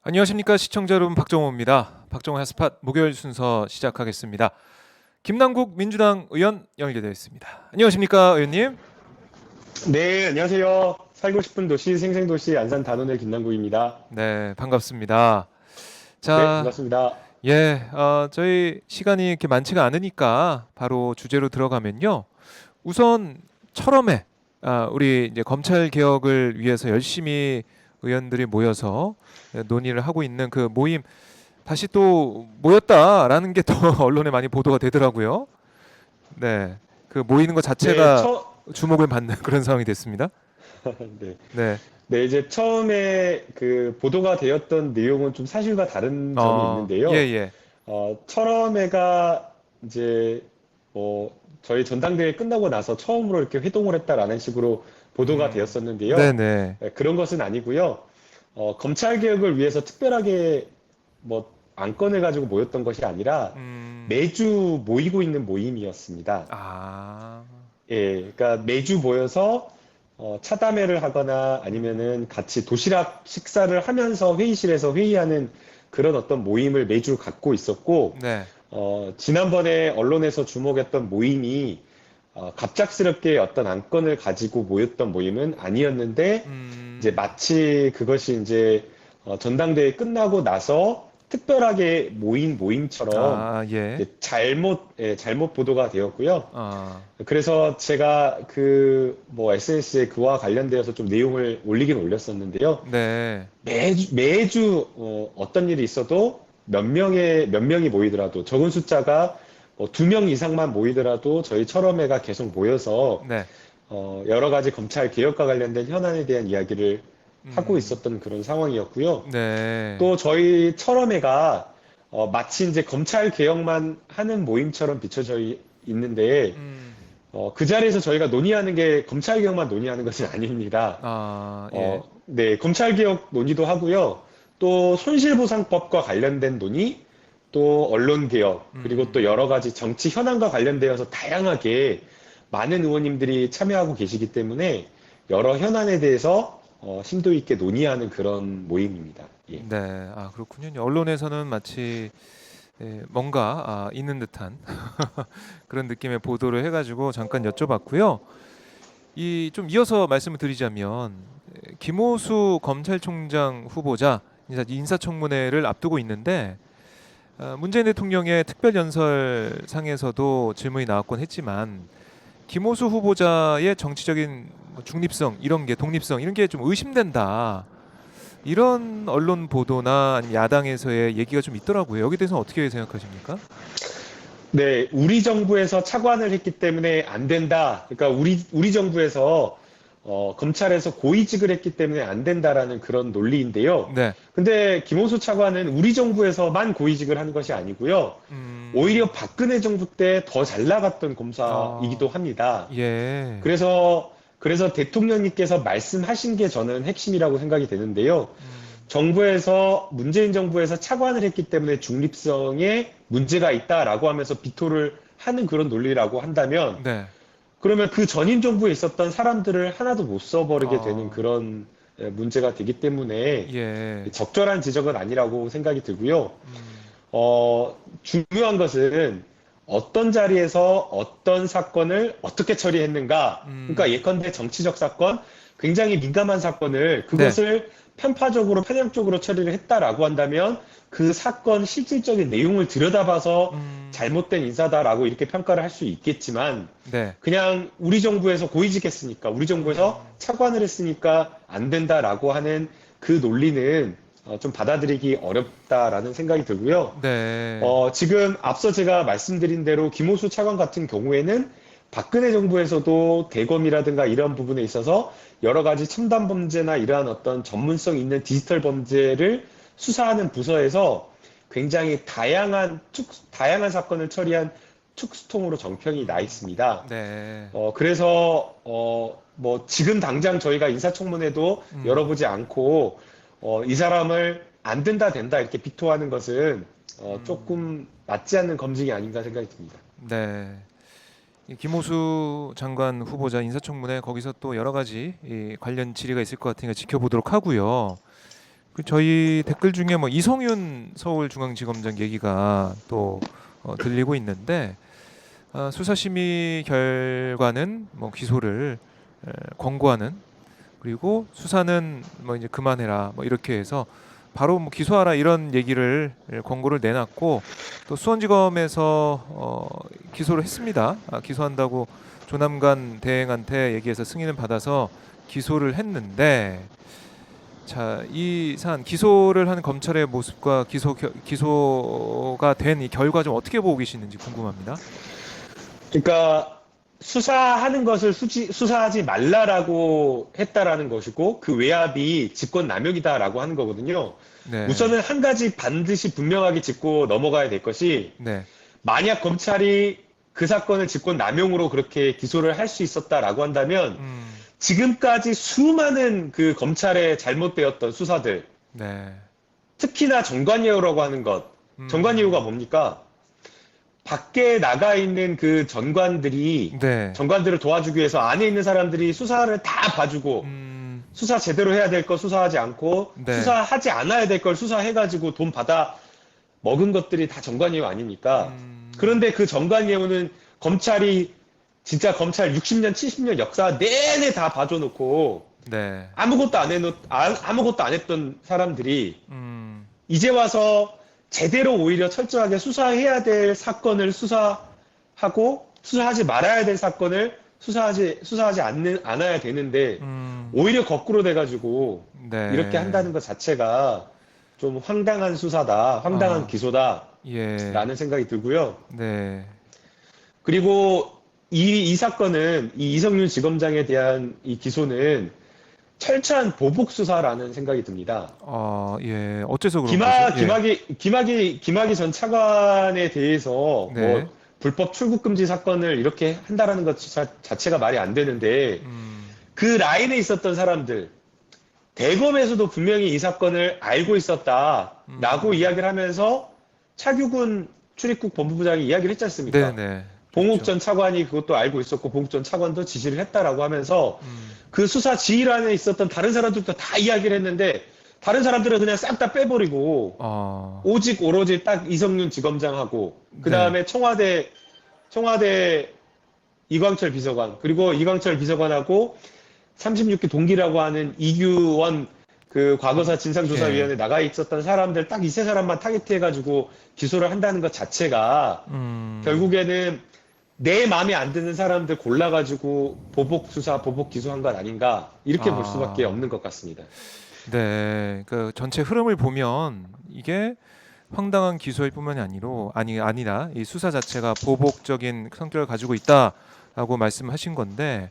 안녕하십니까 시청자 여러분, 박정호입니다. 박정호 핫스팟 목요일 순서 시작하겠습니다. 김남국 민주당 의원 연결되어 있습니다. 안녕하십니까 의원님? 네, 안녕하세요. 살고 싶은 도시 생생도시 안산 단원의 김남국입니다. 네, 반갑습니다. 네, 자, 반갑습니다. 저희 시간이 이렇게 많지가 않으니까 바로 주제로 들어가면요. 우선 철험에 우리 이제 검찰 개혁을 위해서 열심히 의원들이 모여서 논의를 하고 있는 그 모임 다시 또 모였다라는 게 또 언론에 많이 보도가 되더라고요. 네, 그 모이는 것 네, 자체가 주목을 받는 그런 상황이 됐습니다. 네, 네, 이제 처음에 그 보도가 되었던 내용은 좀 사실과 다른 점이 예, 있는데요. 예, 철험회가 이제 저희 전당대회 끝나고 나서 처음으로 이렇게 회동을 했다라는 식으로 보도가 네, 되었었는데요. 네, 그런 것은 아니고요. 검찰 개혁을 위해서 특별하게 뭐 안건을 가지고 모였던 것이 아니라 매주 모이고 있는 모임이었습니다. 아, 예, 그러니까 매주 모여서 차담회를 하거나 아니면은 같이 도시락 식사를 하면서 회의실에서 회의하는 그런 어떤 모임을 매주 갖고 있었고, 네, 지난번에 언론에서 주목했던 모임이 갑작스럽게 어떤 안건을 가지고 모였던 모임은 아니었는데, 이제 마치 그것이 이제 전당대회 끝나고 나서 특별하게 모인 모임처럼 예, 이제 잘못 보도가 되었고요. 아, 그래서 제가 그 뭐 SNS에 그와 관련되어서 좀 내용을 올리긴 올렸었는데요. 네, 매주 어떤 일이 있어도 몇 명이 모이더라도 적은 숫자가 두 명 이상만 모이더라도 저희 철험회가 계속 모여서 네, 여러 가지 검찰 개혁과 관련된 현안에 대한 이야기를 하고 음, 있었던 그런 상황이었고요. 네, 또 저희 철험회가 마치 이제 검찰 개혁만 하는 모임처럼 비춰져 있는데 음, 그 자리에서 저희가 논의하는 게 검찰 개혁만 논의하는 것은 아닙니다. 예, 네, 검찰 개혁 논의도 하고요. 또 손실보상법과 관련된 논의, 또 언론 개혁, 그리고 또 여러 가지 정치 현안과 관련되어서 다양하게 많은 의원님들이 참여하고 계시기 때문에 여러 현안에 대해서 심도 있게 논의하는 그런 모임입니다. 예. 네, 그렇군요. 언론에서는 마치 뭔가 있는 듯한 그런 느낌의 보도를 해가지고 잠깐 여쭤봤고요. 이 좀 이어서 말씀을 드리자면 김호수 검찰총장 후보자 인사청문회를 앞두고 있는데 문재인 대통령의 특별연설상에서도 질문이 나왔곤 했지만 김호수 후보자의 정치적인 뭐 중립성 이런 게 독립성 이런 게 좀 의심된다. 이런 언론 보도나 아니면 야당에서의 얘기가 좀 있더라고요. 여기 대해서 어떻게 생각하십니까? 네, 우리 정부에서 차관을 했기 때문에 안 된다. 그러니까 우리 정부에서 검찰에서 고위직을 했기 때문에 안 된다라는 그런 논리인데요. 네. 근데 김호수 차관은 우리 정부에서만 고위직을 한 것이 아니고요. 오히려 박근혜 정부 때 더 잘 나갔던 검사이기도 어, 합니다. 예. 그래서 대통령님께서 말씀하신 게 저는 핵심이라고 생각이 되는데요. 문재인 정부에서 차관을 했기 때문에 중립성에 문제가 있다라고 하면서 비토를 하는 그런 논리라고 한다면, 네. 그러면 그 전임 정부에 있었던 사람들을 하나도 못 써버리게 되는 어, 그런 문제가 되기 때문에 예. 적절한 지적은 아니라고 생각이 들고요. 음, 중요한 것은 어떤 자리에서 어떤 사건을 어떻게 처리했는가. 그러니까 음, 예컨대 정치적 사건, 굉장히 민감한 사건을 네. 그것을 편향적으로 처리를 했다라고 한다면 그 사건 실질적인 내용을 들여다봐서 잘못된 인사다라고 이렇게 평가를 할 수 있겠지만 네. 그냥 우리 정부에서 고위직했으니까 우리 정부에서 차관을 했으니까 안 된다라고 하는 그 논리는 좀 받아들이기 어렵다라는 생각이 들고요. 네. 지금 앞서 제가 말씀드린 대로 김호수 차관 같은 경우에는 박근혜 정부에서도 대검이라든가 이런 부분에 있어서 여러 가지 첨단 범죄나 이러한 어떤 전문성 있는 디지털 범죄를 수사하는 부서에서 굉장히 다양한 사건을 처리한 특수통으로 정평이 나 있습니다. 네. 그래서 뭐 지금 당장 저희가 인사청문회도 열어보지 않고 이 사람을 안 된다 된다 이렇게 비토하는 것은 조금 맞지 않는 검증이 아닌가 생각이 듭니다. 네. 이 김호수 장관 후보자 인사청문회 거기서 또 여러 가지 이 관련 질의가 있을 것 같으니까 지켜보도록 하고요. 그 저희 댓글 중에 뭐 이성윤 서울중앙지검장 얘기가 또 들리고 있는데 수사심의 결과는 뭐 기소를 권고하는 그리고 수사는 뭐 이제 그만해라 뭐 이렇게 해서 바로 뭐 기소하라 이런 얘기를 권고를 내놨고 또 수원지검에서 기소를 했습니다. 기소한다고 조남관 대행한테 얘기해서 승인을 받아서 기소를 했는데 자, 이 사안 기소를 한 검찰의 모습과 기소가 된 이 결과 좀 어떻게 보고 계시는지 궁금합니다. 그러니까 수사하는 것을 수사하지 말라라고 했다라는 것이고 그 외압이 직권남용이다라고 하는 거거든요. 네, 우선은 한 가지 반드시 분명하게 짚고 넘어가야 될 것이 네, 만약 검찰이 그 사건을 직권남용으로 그렇게 기소를 할 수 있었다라고 한다면 지금까지 수많은 그 검찰의 잘못되었던 수사들, 네, 특히나 정관예우라고 하는 것, 정관예우가 뭡니까? 밖에 나가 있는 그 네, 전관들을 도와주기 위해서 안에 있는 사람들이 수사를 다 봐주고, 수사 제대로 해야 될 거 수사하지 않고, 네, 수사하지 않아야 될 걸 수사해가지고 돈 받아 먹은 것들이 다 정관예우 아닙니까? 그런데 그 정관예우는 검찰이 진짜 검찰 60년, 70년 역사 내내 다 봐줘놓고, 네, 아무것도 안 했던 사람들이 음, 이제 와서 제대로 오히려 철저하게 수사해야 될 사건을 수사하고 수사하지 말아야 될 사건을 수사하지 않아야 되는데 오히려 거꾸로 돼가지고 네, 이렇게 한다는 것 자체가 좀 황당한 수사다, 황당한 아, 기소다라는 예, 생각이 들고요. 네, 그리고 이 사건은 이 이성윤 지검장에 대한 이 기소는 철저한 보복 수사라는 생각이 듭니다. 예, 어째서 그런 거죠? 예, 김학의 전 차관에 대해서 네, 뭐 불법 출국 금지 사건을 이렇게 한다라는 것 자체가 말이 안 되는데 그 라인에 있었던 사람들 대검에서도 분명히 이 사건을 알고 있었다라고 이야기를 하면서 차규근 출입국 본부부장이 이야기를 했지 네, 않습니까? 네, 봉욱 그렇죠. 전 차관이 그것도 알고 있었고 봉욱 전 차관도 지시를 했다라고 하면서 그 수사 지휘란에 있었던 다른 사람들도 다 이야기를 했는데 다른 사람들은 그냥 싹 다 빼버리고 오직 오로지 딱 이성윤 지검장하고 그 네, 다음에 청와대 이광철 비서관 그리고 이광철 비서관하고 36기 동기라고 하는 이규원 그 과거사 예, 진상조사위원회 나가 있었던 사람들 딱 이 세 사람만 타겟해가지고 기소를 한다는 것 자체가 결국에는 내 마음에 안 드는 사람들 골라가지고 보복 수사, 보복 기소한 것 아닌가 이렇게 볼 수밖에 아, 없는 것 같습니다. 네, 그 전체 흐름을 보면 이게 황당한 기소일 뿐만이 아니라 이 수사 자체가 보복적인 성격을 가지고 있다라고 말씀하신 건데,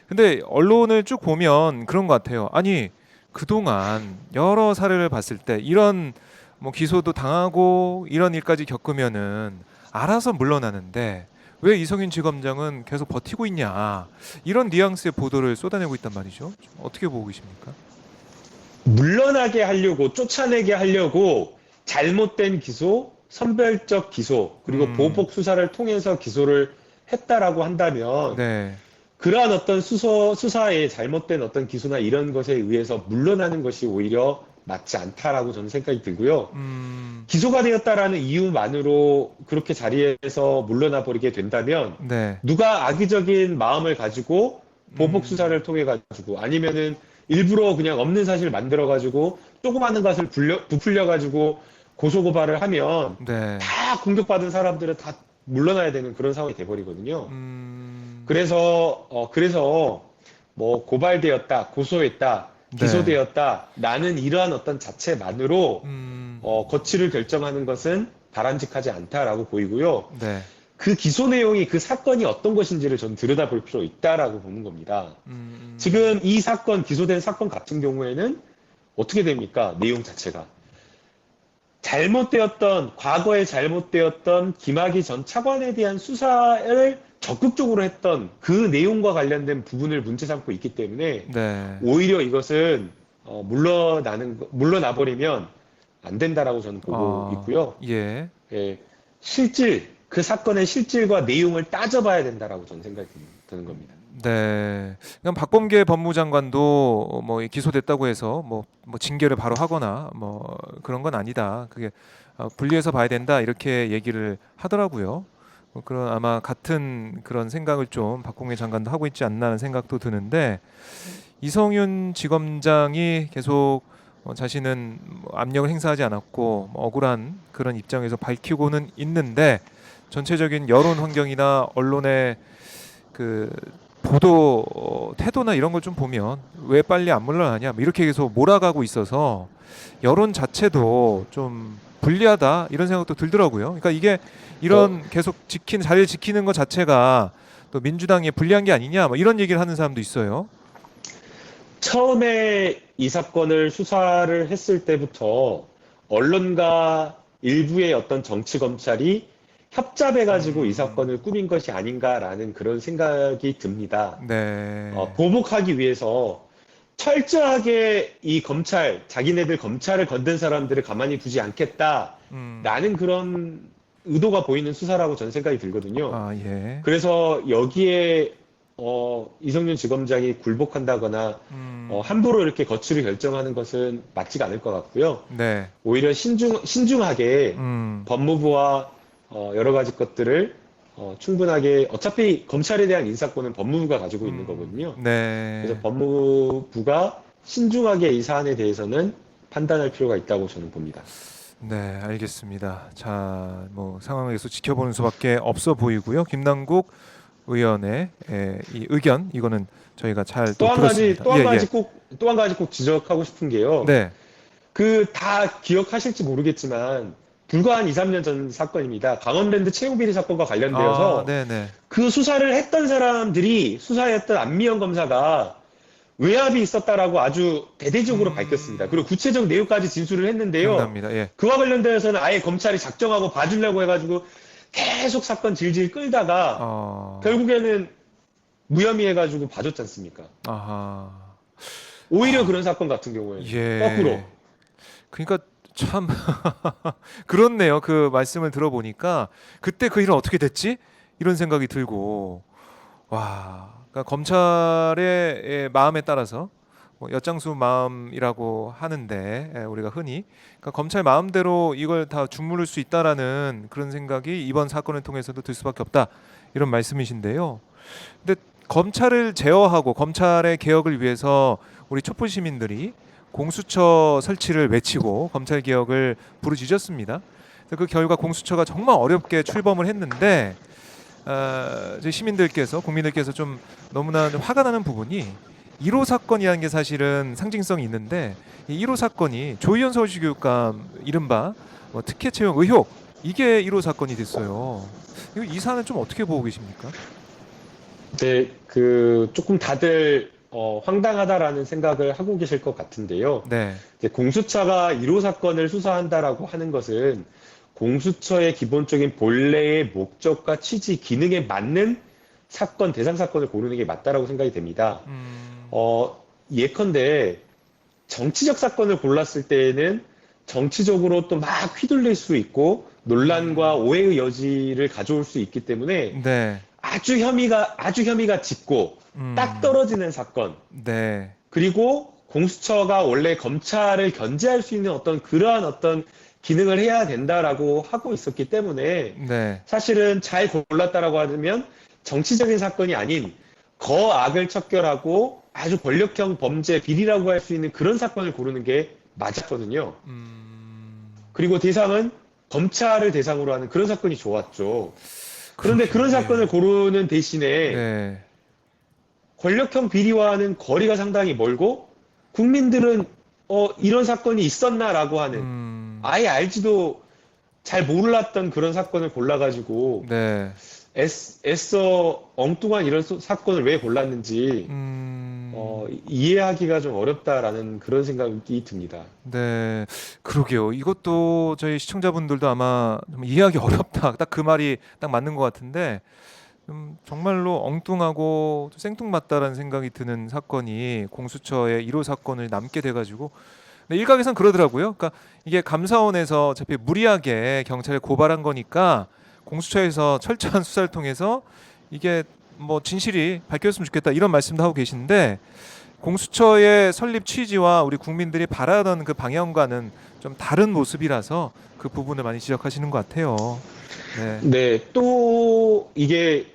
근데 언론을 쭉 보면 그런 것 같아요. 아니 그동안 여러 사례를 봤을 때 이런 뭐 기소도 당하고 이런 일까지 겪으면은 알아서 물러나는데 왜 이성윤 지검장은 계속 버티고 있냐 이런 뉘앙스의 보도를 쏟아내고 있단 말이죠. 어떻게 보고 계십니까? 물러나게 하려고, 쫓아내게 하려고 잘못된 기소, 선별적 기소, 그리고 음, 보복 수사를 통해서 기소를 했다라고 한다면 네, 그러한 어떤 수사의 잘못된 어떤 기소나 이런 것에 의해서 물러나는 것이 오히려 맞지 않다라고 저는 생각이 들고요. 음, 기소가 되었다라는 이유만으로 그렇게 자리에서 물러나 버리게 된다면 네, 누가 악의적인 마음을 가지고 보복 음, 수사를 통해 가지고 아니면은 일부러 그냥 없는 사실 만들어 가지고 조그마한 것을 부풀려 가지고 고소 고발을 하면 네, 다 공격받은 사람들은 다 물러나야 되는 그런 상황이 돼 버리거든요. 음, 그래서 뭐 고발되었다, 고소했다, 네, 기소되었다, 나는 이러한 어떤 자체만으로 음, 거취를 결정하는 것은 바람직하지 않다라고 보이고요. 네, 그 기소 내용이 그 사건이 어떤 것인지를 전 들여다볼 필요 있다라고 보는 겁니다. 음, 지금 이 사건, 기소된 사건 같은 경우에는 어떻게 됩니까? 내용 자체가. 과거에 잘못되었던 김학의 전 차관에 대한 수사를 적극적으로 했던 그 내용과 관련된 부분을 문제 삼고 있기 때문에 네, 오히려 이것은 물러나버리면 안 된다라고 저는 보고 있고요. 예. 예, 그 사건의 실질과 내용을 따져봐야 된다라고 저는 생각이 드는 겁니다. 네. 그냥 박범계 법무장관도 뭐 기소됐다고 해서 뭐 징계를 바로 하거나 뭐 그런 건 아니다. 그게 분리해서 봐야 된다 이렇게 얘기를 하더라고요. 그런 아마 같은 그런 생각을 좀 박범계 장관도 하고 있지 않나 하는 생각도 드는데 이성윤 지검장이 계속 자신은 뭐 압력을 행사하지 않았고 뭐 억울한 그런 입장에서 밝히고는 있는데 전체적인 여론 환경이나 언론의 그 보도 태도나 이런 걸 좀 보면 왜 빨리 안 물러나냐 뭐 이렇게 계속 몰아가고 있어서 여론 자체도 좀 불리하다 이런 생각도 들더라고요. 그러니까 이게 이런 계속 자리를 지키는 것 자체가 또 민주당에 불리한 게 아니냐 뭐 이런 얘기를 하는 사람도 있어요. 처음에 이 사건을 수사를 했을 때부터 언론과 일부의 어떤 정치 검찰이 협잡해가지고 이 사건을 꾸민 것이 아닌가라는 그런 생각이 듭니다. 네. 보복하기 위해서 철저하게 이 자기네들 검찰을 건든 사람들을 가만히 두지 않겠다라는 그런 의도가 보이는 수사라고 저는 생각이 들거든요. 아, 예. 그래서 여기에 이성윤 지검장이 굴복한다거나 함부로 이렇게 거취를 결정하는 것은 맞지가 않을 것 같고요. 네. 오히려 신중하게 법무부와 여러 가지 것들을 충분하게 어차피 검찰에 대한 인사권은 법무부가 가지고 있는 거거든요. 네. 그래서 법무부가 신중하게 이 사안에 대해서는 판단할 필요가 있다고 저는 봅니다. 네, 알겠습니다. 자, 뭐 상황을 계속 지켜보는 수밖에 없어 보이고요. 김남국 의원의 이 의견 이거는 저희가 잘 또 한 가지, 들었습니다. 또 한 가지 꼭 지적하고 싶은 게요. 네. 다 기억하실지 모르겠지만 불과 한 2, 3년 전 사건입니다. 강원랜드 채용비리 사건과 관련되어서 네네. 그 수사를 했던 사람들이 수사했던 안미영 검사가 외압이 있었다라고 아주 대대적으로 밝혔습니다. 그리고 구체적 내용까지 진술을 했는데요. 기억납니다. 예. 그와 관련되어서는 아예 검찰이 작정하고 봐주려고 해가지고 계속 사건 질질 끌다가 결국에는 무혐의해가지고 봐줬지 않습니까? 아하. 오히려 그런 사건 같은 경우에는 예. 거꾸로. 그러니까 참 그렇네요. 그 말씀을 들어보니까 그때 그 일은 어떻게 됐지? 이런 생각이 들고 와. 그러니까 검찰의 마음에 따라서 뭐 엿장수 마음이라고 하는데 우리가 흔히 그러니까 검찰 마음대로 이걸 다 주무를 수 있다라는 그런 생각이 이번 사건을 통해서도 들 수밖에 없다 이런 말씀이신데요. 근데 검찰을 제어하고 검찰의 개혁을 위해서 우리 촛불 시민들이 공수처 설치를 외치고 검찰 개혁을 부르짖었습니다. 그래서 그 결과 공수처가 정말 어렵게 출범을 했는데 이제 시민들께서 국민들께서 좀 너무나 좀 화가 나는 부분이 1호 사건이라는 게 사실은 상징성이 있는데 이 1호 사건이 조희연 서울시 교육감 이른바 뭐 특혜 채용 의혹 이게 1호 사건이 됐어요. 이 사안은 좀 어떻게 보고 계십니까? 네, 조금 다들 황당하다라는 생각을 하고 계실 것 같은데요. 네. 이제 공수처가 1호 사건을 수사한다라고 하는 것은 공수처의 기본적인 본래의 목적과 취지, 기능에 맞는 대상 사건을 고르는 게 맞다라고 생각이 됩니다. 예컨대 정치적 사건을 골랐을 때에는 정치적으로 또 막 휘둘릴 수 있고 논란과 오해의 여지를 가져올 수 있기 때문에 네. 아주 혐의가 짙고 딱 떨어지는 사건. 네. 그리고 공수처가 원래 검찰을 견제할 수 있는 그러한 기능을 해야 된다라고 하고 있었기 때문에 네. 사실은 잘 골랐다라고 하면 정치적인 사건이 아닌 거악을 척결하고 아주 권력형 범죄 비리라고 할 수 있는 그런 사건을 고르는 게 맞았거든요. 그리고 대상은 검찰을 대상으로 하는 그런 사건이 좋았죠. 그런데 그런 사건을 고르는 대신에 네. 권력형 비리와는 거리가 상당히 멀고 국민들은 이런 사건이 있었나라고 하는 아예 알지도 잘 몰랐던 그런 사건을 골라가지고 네. 애써 엉뚱한 이런 사건을 왜 골랐는지 이해하기가 좀 어렵다라는 그런 생각이 듭니다. 네, 그러게요. 이것도 저희 시청자분들도 아마 좀 이해하기 어렵다. 딱 그 말이 딱 맞는 것 같은데 정말로 엉뚱하고 생뚱맞다라는 생각이 드는 사건이 공수처의 1호 사건을 남게 돼가지고 네, 일각에선 그러더라고요. 그러니까 이게 감사원에서 어차피 무리하게 경찰에 고발한 거니까 공수처에서 철저한 수사를 통해서 이게 뭐 진실이 밝혀졌으면 좋겠다 이런 말씀도 하고 계신데 공수처의 설립 취지와 우리 국민들이 바라던 그 방향과는 좀 다른 모습이라서 그 부분을 많이 지적하시는 것 같아요. 네. 네, 또 이게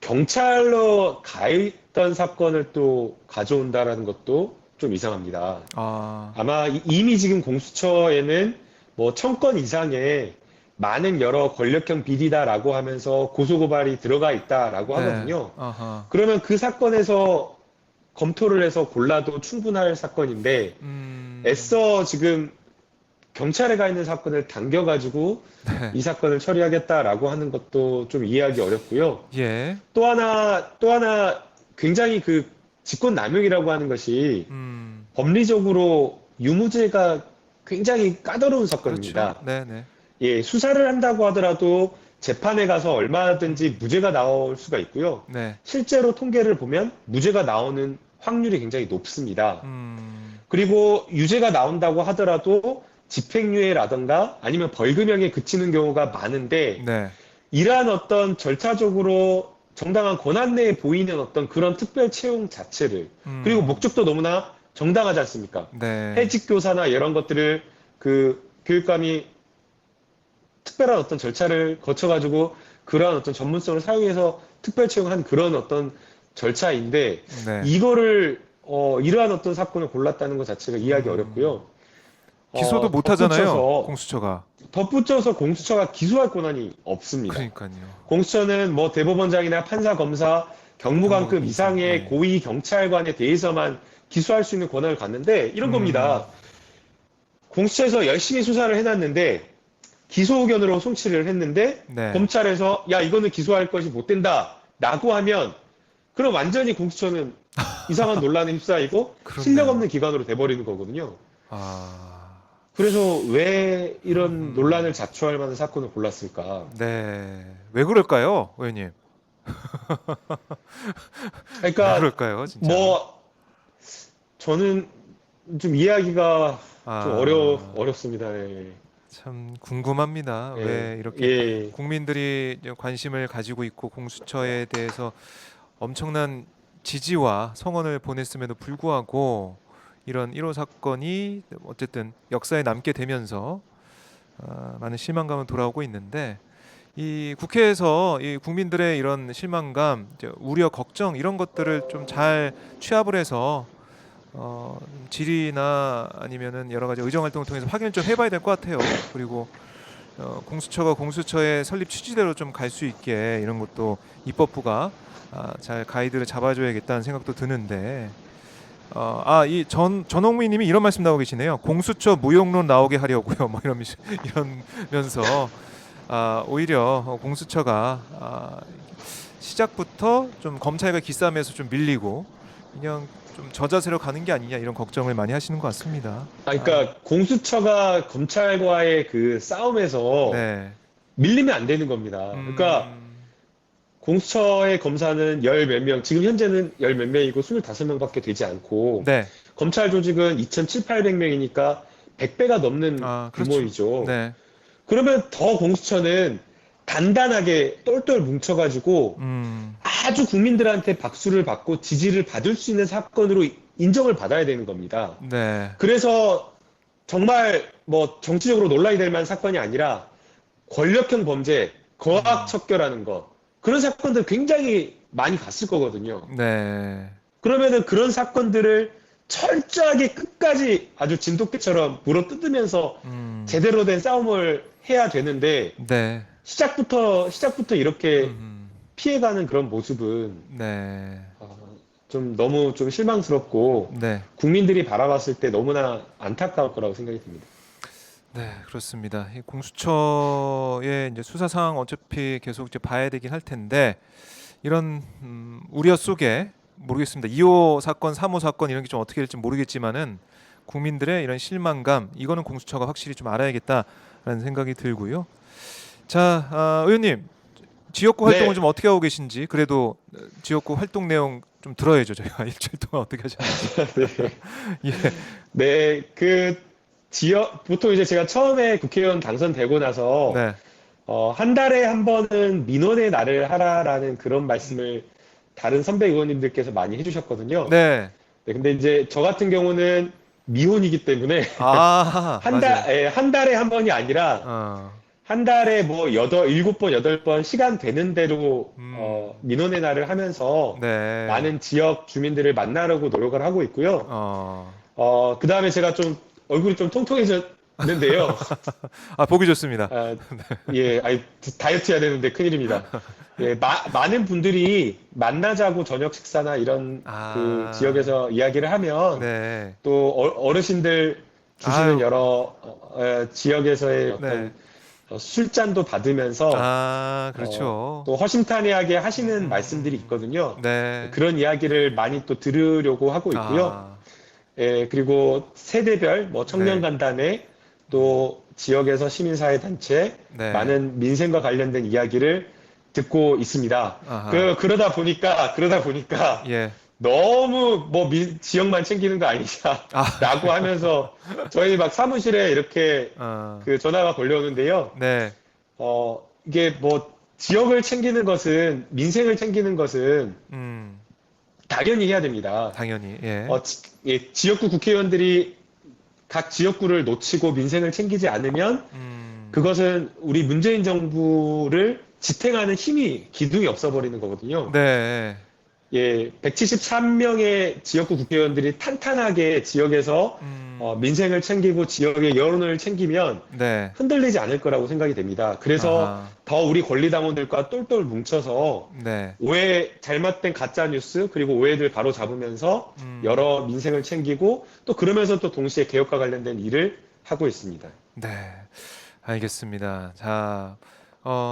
경찰로 가 있던 사건을 또 가져온다라는 것도 좀 이상합니다. 아, 아마 이미 지금 공수처에는 뭐 1000건 이상의 많은 여러 권력형 비리다라고 하면서 고소고발이 들어가 있다라고 네. 하거든요. 아하. 그러면 그 사건에서 검토를 해서 골라도 충분할 사건인데 애써 지금 경찰에 가 있는 사건을 당겨가지고 네. 이 사건을 처리하겠다라고 하는 것도 좀 이해하기 어렵고요. 예. 또 하나 굉장히 그 직권남용이라고 하는 것이 법리적으로 유무죄가 굉장히 까다로운 그렇죠. 사건입니다. 네, 네. 예, 수사를 한다고 하더라도 재판에 가서 얼마든지 무죄가 나올 수가 있고요. 네. 실제로 통계를 보면 무죄가 나오는 확률이 굉장히 높습니다. 음. 그리고 유죄가 나온다고 하더라도 집행유예라든가 아니면 벌금형에 그치는 경우가 많은데 네. 이러한 어떤 절차적으로 정당한 권한 내에 보이는 어떤 그런 특별 채용 자체를 그리고 목적도 너무나 정당하지 않습니까? 네. 해직 교사나 이런 것들을 그 교육감이 특별한 어떤 절차를 거쳐가지고 그러한 어떤 전문성을 사용해서 특별 채용한 그런 어떤 절차인데 네. 이거를 이러한 어떤 사건을 골랐다는 것 자체가 이해하기 어렵고요. 기소도 못 하잖아요. 덧붙여서 공수처가. 공수처가 기소할 권한이 없습니다. 그러니까요. 공수처는 뭐 대법원장이나 판사, 검사, 경무관급 이상의 네. 고위 경찰관에 대해서만 기소할 수 있는 권한을 갖는데 이런 겁니다. 공수처에서 열심히 수사를 해놨는데 기소 의견으로 송치를 했는데 네. 검찰에서 야 이거는 기소할 것이 못 된다라고 하면 그럼 완전히 공수처는 이상한 논란에 휩싸이고 그렇네요. 실력 없는 기관으로 돼버리는 거거든요. 아, 그래서 왜 이런 논란을 자초할 만한 사건을 골랐을까? 네. 왜 그럴까요, 의원님? 왜 그러니까 그럴까요, 진짜? 뭐 저는 좀 이해하기가 좀 아, 어렵습니다. 예. 참 궁금합니다. 예. 왜 이렇게 예. 국민들이 관심을 가지고 있고 공수처에 대해서 엄청난 지지와 성원을 보냈음에도 불구하고 이런 1호 사건이 어쨌든 역사에 남게 되면서 많은 실망감은 돌아오고 있는데 이 국회에서 이 국민들의 이런 실망감, 이제 우려, 걱정 이런 것들을 좀 잘 취합을 해서 질의나 아니면은 여러 가지 의정 활동을 통해서 확인을 좀 해봐야 될 것 같아요. 그리고 공수처가 공수처의 설립 취지대로 좀 갈 수 있게 이런 것도 입법부가 잘 가이드를 잡아줘야겠다는 생각도 드는데 이 전홍미님이 이런 말씀 나오고 계시네요. 공수처 무용론 나오게 하려고요. 뭐 이러면서 오히려 공수처가 시작부터 좀 검찰과 기싸움에서 좀 밀리고 그냥 좀 저자세로 가는 게 아니냐 이런 걱정을 많이 하시는 것 같습니다. 그러니까 공수처가 검찰과의 그 싸움에서 네. 밀리면 안 되는 겁니다. 그러니까 공수처의 검사는 열 몇 명, 지금 현재는 열 몇 명이고 25명밖에 되지 않고 네. 검찰 조직은 2,700~800명이니까 100배가 넘는 그렇죠. 규모이죠. 네. 그러면 더 공수처는 단단하게 똘똘 뭉쳐가지고 아주 국민들한테 박수를 받고 지지를 받을 수 있는 사건으로 인정을 받아야 되는 겁니다. 네. 그래서 정말 뭐 정치적으로 논란이 될 만한 사건이 아니라 권력형 범죄, 거악 척결하는 것 그런 사건들 굉장히 많이 갔을 거거든요. 네. 그러면은 그런 사건들을 철저하게 끝까지 아주 진돗개처럼 물어뜯으면서 제대로 된 싸움을 해야 되는데 네. 시작부터 이렇게 피해가는 그런 모습은 네. 좀 너무 좀 실망스럽고 네. 국민들이 바라봤을 때 너무나 안타까울 거라고 생각이 듭니다. 네, 그렇습니다. 이 공수처의 이제 수사 상황 어차피 계속 이제 봐야 되긴 할 텐데 이런 우려 속에 모르겠습니다. 2호 사건, 3호 사건 이런 게 좀 어떻게 될지 모르겠지만은 국민들의 이런 실망감 이거는 공수처가 확실히 좀 알아야겠다라는 생각이 들고요. 자, 의원님 지역구 활동을 네. 좀 어떻게 하고 계신지 그래도 지역구 활동 내용 좀 들어야죠. 저희가 일주일 동안 어떻게 하셨는지. 예, 네, 보통 이제 제가 처음에 국회의원 당선되고 나서 네, 한 달에 한 번은 민원의 날을 하라라는 그런 말씀을 다른 선배 의원님들께서 많이 해주셨거든요. 네. 네, 근데 이제 저 같은 경우는 미혼이기 때문에 아, 맞아요. 한 달에 한 번이 아니라 어, 한 달에 뭐 일곱 번, 여덟 번 시간 되는 대로 음, 민원의 날을 하면서 네. 많은 지역 주민들을 만나려고 노력을 하고 있고요. 어, 그다음에 제가 좀 얼굴이 좀 통통해졌는데요. 아, 보기 좋습니다. 아, 예, 아니, 다이어트 해야 되는데 큰일입니다. 예, 많은 분들이 만나자고 저녁 식사나 이런 그 아, 지역에서 이야기를 하면 네. 또 어르신들 주시는 아유, 여러 지역에서의 네. 어떤 술잔도 받으면서 아, 그렇죠. 또 허심탄회하게 하시는 말씀들이 음. 있거든요. 네. 그런 이야기를 많이 또 들으려고 하고 있고요. 아, 예, 그리고 세대별, 뭐 네. 청년간담회, 음, 또 지역에서 시민사회단체, 네. 많은 민생과 관련된 이야기를 듣고 있습니다. 아하. 그러다 보니까 예. 너무 뭐 지역만 챙기는 거 아, 아니냐라고 하면서 저희 막 사무실에 이렇게 어, 그 전화가 걸려오는데요. 네. 이게 뭐 지역을 챙기는 것은, 민생을 챙기는 것은 음, 당연히 해야 됩니다. 당연히. 예. 예, 지역구 국회의원들이 각 지역구를 놓치고 민생을 챙기지 않으면 음, 그것은 우리 문재인 정부를 지탱하는 힘이, 기둥이 없어버리는 거거든요. 네. 예, 173명의 지역구 국회의원들이 탄탄하게 지역에서 음, 민생을 챙기고 지역의 여론을 챙기면 네. 흔들리지 않을 거라고 생각이 됩니다. 그래서 아하. 더 우리 권리당원들과 똘똘 뭉쳐서 네. 잘못된 가짜 뉴스 그리고 오해들 바로 잡으면서 음, 여러 민생을 챙기고 또 그러면서 또 동시에 개혁과 관련된 일을 하고 있습니다. 네. 알겠습니다. 자,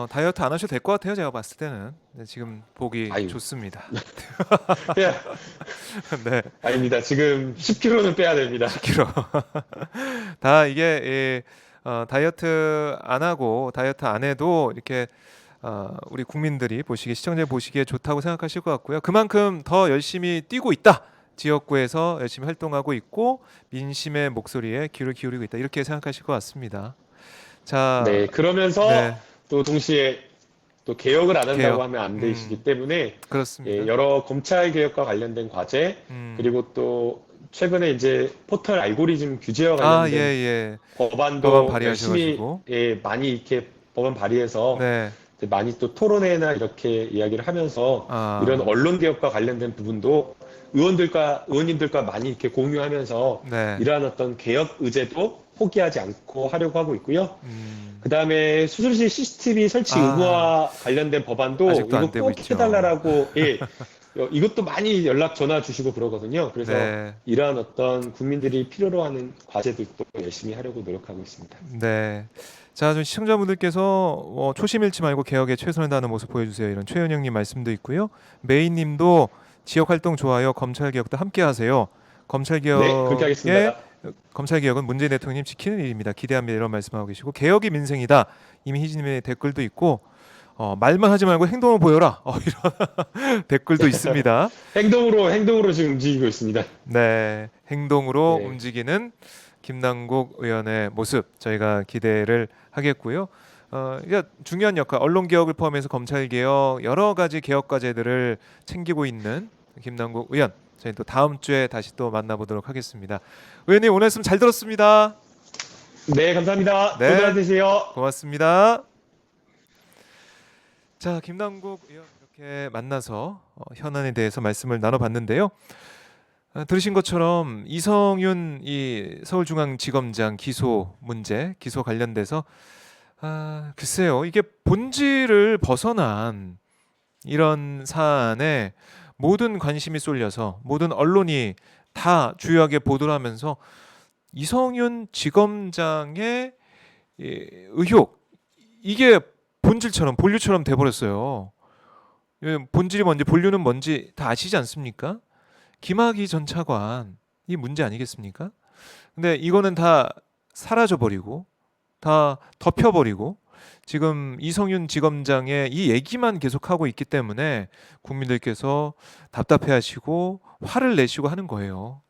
다이어트 안 하셔도 될 것 같아요. 제가 봤을 때는. 네, 지금 보기 아유, 좋습니다. 빼야, 네. 아닙니다. 지금 10kg는 빼야 됩니다. 10kg. 다 이게 다이어트 안 하고 다이어트 안 해도 이렇게 우리 국민들이 보시기에 시청자 보시기에 좋다고 생각하실 것 같고요. 그만큼 더 열심히 뛰고 있다. 지역구에서 열심히 활동하고 있고 민심의 목소리에 귀를 기울이고 있다. 이렇게 생각하실 것 같습니다. 자, 네, 그러면서 네, 또 동시에 또 개혁을 안 한다고 개혁. 하면 안 되시기 때문에 예, 그렇습니다. 여러 검찰 개혁과 관련된 과제 음, 그리고 또 최근에 이제 포털 알고리즘 규제와 아, 예, 관련된 예. 법안 법안도 열심히 발의하셔가지고, 예, 많이 이렇게 법안 발의해서 네, 이제 많이 또 토론회나 이렇게 이야기를 하면서 이런 아, 언론 개혁과 관련된 부분도 의원님들과 많이 이렇게 공유하면서 네, 이러한 어떤 개혁 의제도 포기하지 않고 하려고 하고 있고요. 음, 그다음에 수술실 CCTV 설치 아, 의무화 관련된 법안도 아직도 안 이거 되고 꼭 있죠. 해달라고 예, 이것도 많이 연락 전화 주시고 그러거든요. 그래서 네, 이러한 어떤 국민들이 필요로 하는 과제들도 열심히 하려고 노력하고 있습니다. 네. 자, 좀 시청자분들께서 초심 잃지 말고 개혁에 최선을 다하는 모습 보여주세요. 이런 최은영님 말씀도 있고요. 메인님도 지역 활동 좋아요. 검찰 개혁도 함께 하세요. 검찰 네, 그렇게 개혁에 하겠습니다. 검찰 개혁은 문재인 대통령님 지키는 일입니다. 기대합니다. 이런 말씀하고 계시고 개혁이 민생이다. 이미 희진님의 댓글도 있고 말만 하지 말고 행동을 보여라. 이런 댓글도 있습니다. 행동으로 지금 움직이고 있습니다. 네, 행동으로 네. 움직이는 김남국 의원의 모습 저희가 기대를 하겠고요. 이게 중요한 역할, 언론 개혁을 포함해서 검찰 개혁 여러 가지 개혁 과제들을 챙기고 있는 김남국 의원. 저희 또 다음 주에 다시 또 만나보도록 하겠습니다. 의원님 오늘 말씀 잘 들었습니다. 네, 감사합니다. 네, 고생하세요 고맙습니다. 자, 김남국 의원 이렇게 만나서 현안에 대해서 말씀을 나눠봤는데요. 들으신 것처럼 이성윤 이 서울중앙지검장 기소 문제, 기소 관련돼서 글쎄요, 이게 본질을 벗어난 이런 사안에 모든 관심이 쏠려서 모든 언론이 다 주요하게 보도를 하면서 이성윤 지검장의 이 의혹 이게 본질처럼 본류처럼 돼버렸어요. 본질이 뭔지 본류는 뭔지 다 아시지 않습니까? 김학의 전 차관 이 문제 아니겠습니까? 근데 이거는 다 사라져 버리고 다 덮여 버리고 지금 이성윤 지검장의 이 얘기만 계속하고 있기 때문에 국민들께서 답답해하시고 화를 내시고 하는 거예요.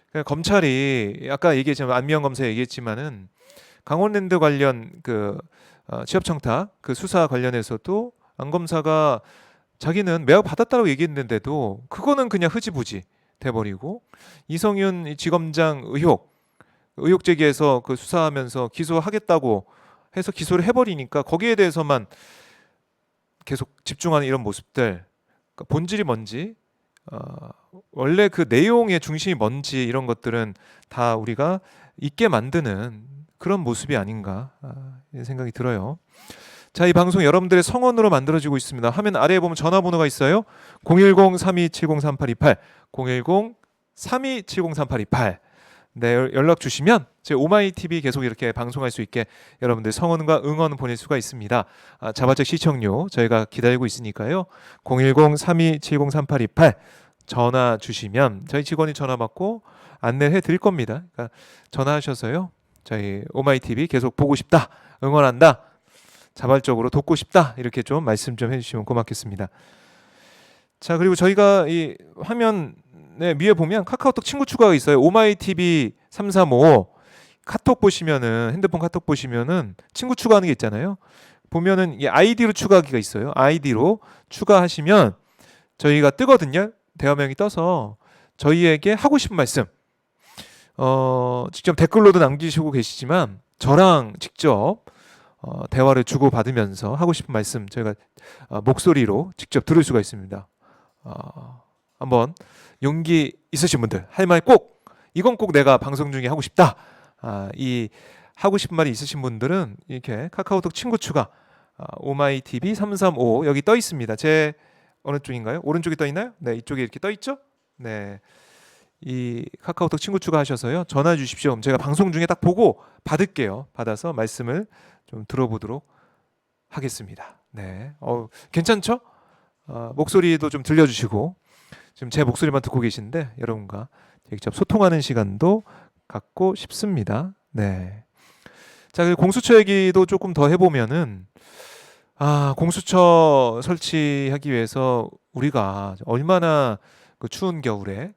그러니까 검찰이 아까 얘기했지만 안미영 검사 얘기했지만은 강원랜드 관련 그 취업 청탁 그 수사 관련해서도 안 검사가 자기는 매각 받았다고 얘기했는데도 그거는 그냥 흐지부지 돼버리고, 이성윤 이 지검장 의혹 제기해서 그 수사하면서 기소하겠다고 해서 기소를 해버리니까 거기에 대해서만 계속 집중하는 이런 모습들, 그러니까 본질이 뭔지, 원래 그 내용의 중심이 뭔지, 이런 것들은 다 우리가 잊게 만드는 그런 모습이 아닌가, 이런 생각이 들어요. 자, 이 방송 여러분들의 성원으로 만들어지고 있습니다. 화면 아래에 보면 전화번호가 있어요. 010-3270-3828, 010-3270-3828. 네, 연락 주시면 제 오마이TV 계속 이렇게 방송할 수 있게 여러분들 성원과 응원 보낼 수가 있습니다. 자발적 시청료 저희가 기다리고 있으니까요. 010-3270-3828 전화 주시면 저희 직원이 전화 받고 안내해 드릴 겁니다. 그러니까 전화하셔서요, 저희 오마이TV 계속 보고 싶다, 응원한다, 자발적으로 돕고 싶다, 이렇게 좀 말씀 좀 해주시면 고맙겠습니다. 자, 그리고 저희가 이 화면 위에 보면 카카오톡 친구 추가가 있어요. 오마이TV 335 카톡 보시면은, 핸드폰 카톡 보시면은 친구 추가하는 게 있잖아요. 보면은 이 아이디로 추가하기가 있어요. 아이디로 추가하시면 저희가 뜨거든요. 대화명이 떠서 저희에게 하고 싶은 말씀, 직접 댓글로도 남기시고 계시지만 저랑 직접 대화를 주고받으면서 하고 싶은 말씀 저희가 목소리로 직접 들을 수가 있습니다. 한번 용기 있으신 분들, 할 말 꼭, 이건 꼭 내가 방송 중에 하고 싶다, 이 하고 싶은 말이 있으신 분들은 이렇게 카카오톡 친구 추가, 오마이TV 335 여기 떠 있습니다. 제 어느 쪽인가요? 오른쪽에 떠 있나요? 네, 이쪽에 이렇게 떠 있죠? 네, 이 카카오톡 친구 추가하셔서요, 전화 주십시오. 그럼 제가 방송 중에 딱 보고 받을게요. 받아서 말씀을 좀 들어보도록 하겠습니다. 네, 괜찮죠? 목소리도 좀 들려주시고, 지금 제 목소리만 듣고 계신데 여러분과 직접 소통하는 시간도 갖고 싶습니다. 네. 자, 그리고 공수처 얘기도 조금 더 해보면은, 공수처 설치하기 위해서 우리가 얼마나 그 추운 겨울에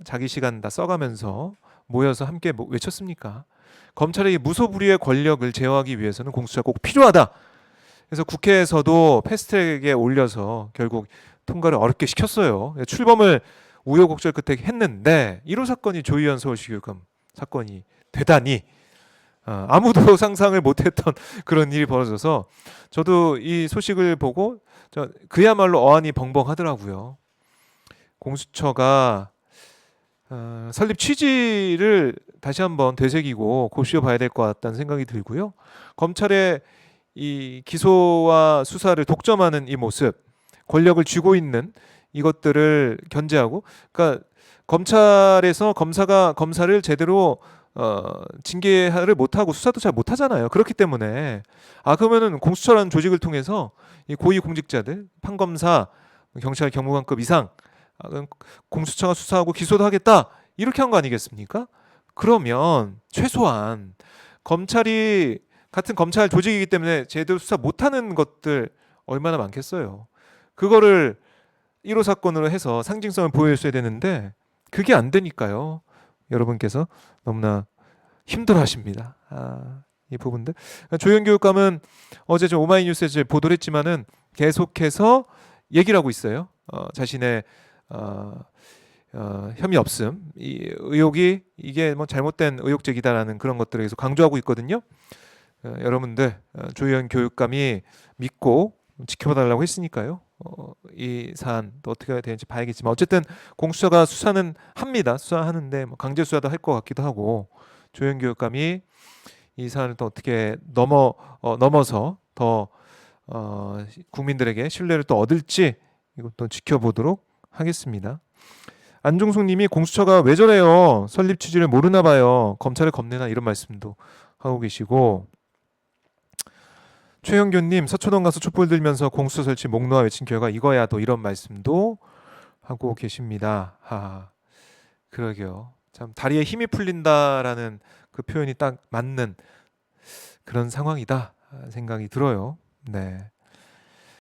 자기 시간 다 써가면서 모여서 함께 외쳤습니까? 검찰의 이 무소불위의 권력을 제어하기 위해서는 공수처가 꼭 필요하다. 그래서 국회에서도 패스트트랙에 올려서 결국 통과를 어렵게 시켰어요. 출범을 우여곡절 끝에 했는데 1호 사건이 조희연 서울시교육감 사건이 되다니, 아무도 상상을 못했던 그런 일이 벌어져서 저도 이 소식을 보고 그야말로 어안이 벙벙하더라고요. 공수처가 설립 취지를 다시 한번 되새기고 곱씹어봐야 될 것 같다는 생각이 들고요. 검찰의 이 기소와 수사를 독점하는 이 모습, 권력을 쥐고 있는 이것들을 견제하고, 그러니까 검찰에서 검사가 검사를 제대로 징계를 못하고 수사도 잘 못하잖아요. 그렇기 때문에 그러면은 공수처라는 조직을 통해서 이 고위공직자들, 판검사, 경찰 경무관급 이상, 공수처가 수사하고 기소도 하겠다, 이렇게 한 거 아니겠습니까? 그러면 최소한 검찰이 같은 검찰 조직이기 때문에 제대로 수사 못하는 것들 얼마나 많겠어요. 그거를 1호 사건으로 해서 상징성을 보여줘야 되는데 그게 안 되니까요. 여러분께서 너무나 힘들어하십니다. 이 부분들. 조희연 교육감은 어제 좀 오마이뉴스에서 보도를 했지만은 계속해서 얘기를 하고 있어요. 자신의 혐의 없음, 이 의혹이 이게 뭐 잘못된 의혹 제기다라는 그런 것들을 계속 강조하고 있거든요. 여러분들 조희연 교육감이 믿고 지켜봐달라고 했으니까요. 이 사안 또 어떻게 되는지 봐야겠지만 어쨌든 공수처가 수사는 합니다. 수사하는데 뭐 강제 수사도 할 것 같기도 하고, 조희연 교육감이 이 사안을 또 어떻게 넘어서 더 국민들에게 신뢰를 또 얻을지 이것도 지켜보도록 하겠습니다. 안종숙님이 공수처가 왜 저래요? 설립 취지를 모르나 봐요. 검찰을 겁내나, 이런 말씀도 하고 계시고, 최영규님 서초동 가서 촛불 들면서 공수처 설치 목 놓아 외친 결과 이거야, 또 이런 말씀도 하고 계십니다. 그러게요. 참 다리에 힘이 풀린다라는 그 표현이 딱 맞는 그런 상황이다 생각이 들어요. 네.